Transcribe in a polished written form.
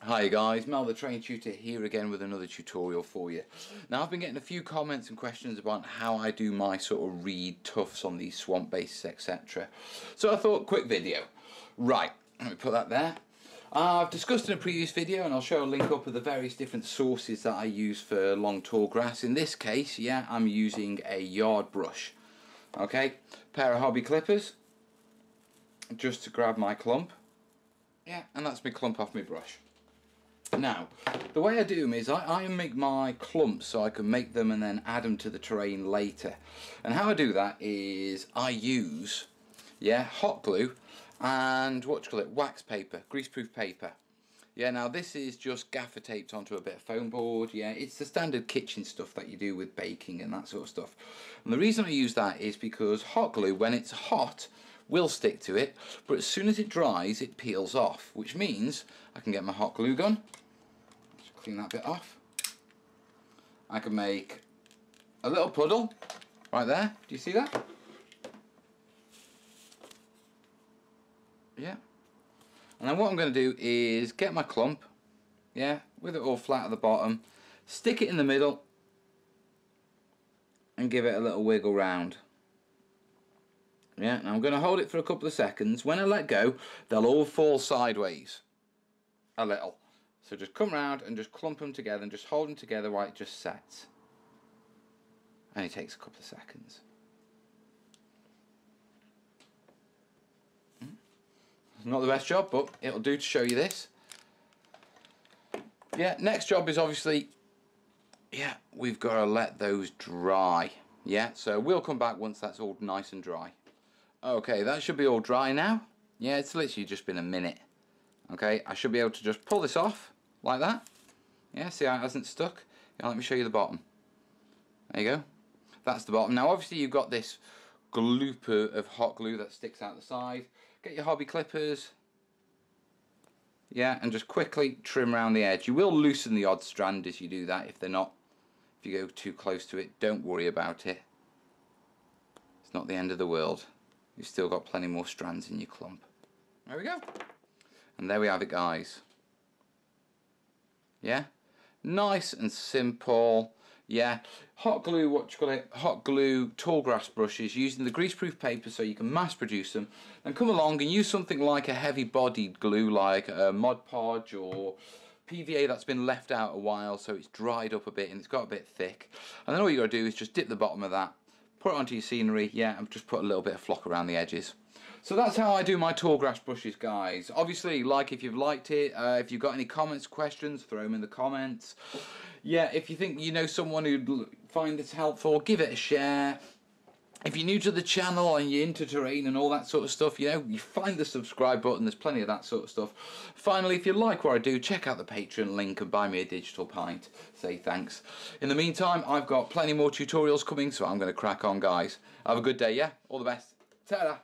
Hi guys, Mel the Train Tutor here again with another tutorial for you. Now I've been getting a few comments and questions about how I do my sort of reed tufts on these swamp bases, etc. So I thought, quick video. Right, let me put that there. I've discussed in a previous video, and I'll show a link up of the various different sources that I use for long tall grass. In this case, yeah, I'm using a yard brush. Okay, pair of hobby clippers just to grab my clump. Yeah, and that's my clump off my brush. Now, the way I do them is I make my clumps so I can make them and then add them to the terrain later. And how I do that is I use, yeah, hot glue and wax paper, greaseproof paper. Yeah, now this is just gaffer taped onto a bit of foam board. Yeah, it's the standard kitchen stuff that you do with baking and that sort of stuff. And the reason I use that is because hot glue, when it's hot, will stick to it, but as soon as it dries, it peels off, which means I can get my hot glue gun. Clean that bit off. I can make a little puddle right there. Do you see that? Yeah. And then what I'm going to do is get my clump, yeah, with it all flat at the bottom, stick it in the middle and give it a little wiggle round. Yeah, now I'm going to hold it for a couple of seconds. When I let go, they'll all fall sideways a little. So just come round and just clump them together and just hold them together while it just sets. Only takes a couple of seconds. Not the best job, but it'll do to show you this. Yeah, next job is obviously, yeah, we've got to let those dry. Yeah, so we'll come back once that's all nice and dry. Okay, that should be all dry now. Yeah, it's literally just been a minute. Okay, I should be able to just pull this off like that. Yeah, see how it hasn't stuck? Yeah, let me show you the bottom. There you go. That's the bottom. Now obviously you've got this glooper of hot glue that sticks out the side. Get your hobby clippers. Yeah, and just quickly trim around the edge. You will loosen the odd strand as you do that if you go too close to it. Don't worry about it. It's not the end of the world. You've still got plenty more strands in your clump. There we go. And there we have it, guys. Yeah, nice and simple. Yeah, hot glue, hot glue tall grass brushes using the greaseproof paper so you can mass produce them. And come along and use something like a heavy bodied glue like Mod Podge or PVA that's been left out a while so it's dried up a bit and it's got a bit thick. And then all you got to do is just dip the bottom of that, put it onto your scenery, yeah, and just put a little bit of flock around the edges. So that's how I do my tall grass brushes, guys. Obviously, like if you've liked it, if you've got any comments, questions, throw them in the comments. Yeah, if you think you know someone who'd find this helpful, give it a share. If you're new to the channel and you're into terrain and all that sort of stuff, you know, you find the subscribe button, there's plenty of that sort of stuff. Finally, if you like what I do, check out the Patreon link and buy me a digital pint. Say thanks. In the meantime, I've got plenty more tutorials coming, so I'm going to crack on, guys. Have a good day, yeah? All the best. Ta-da!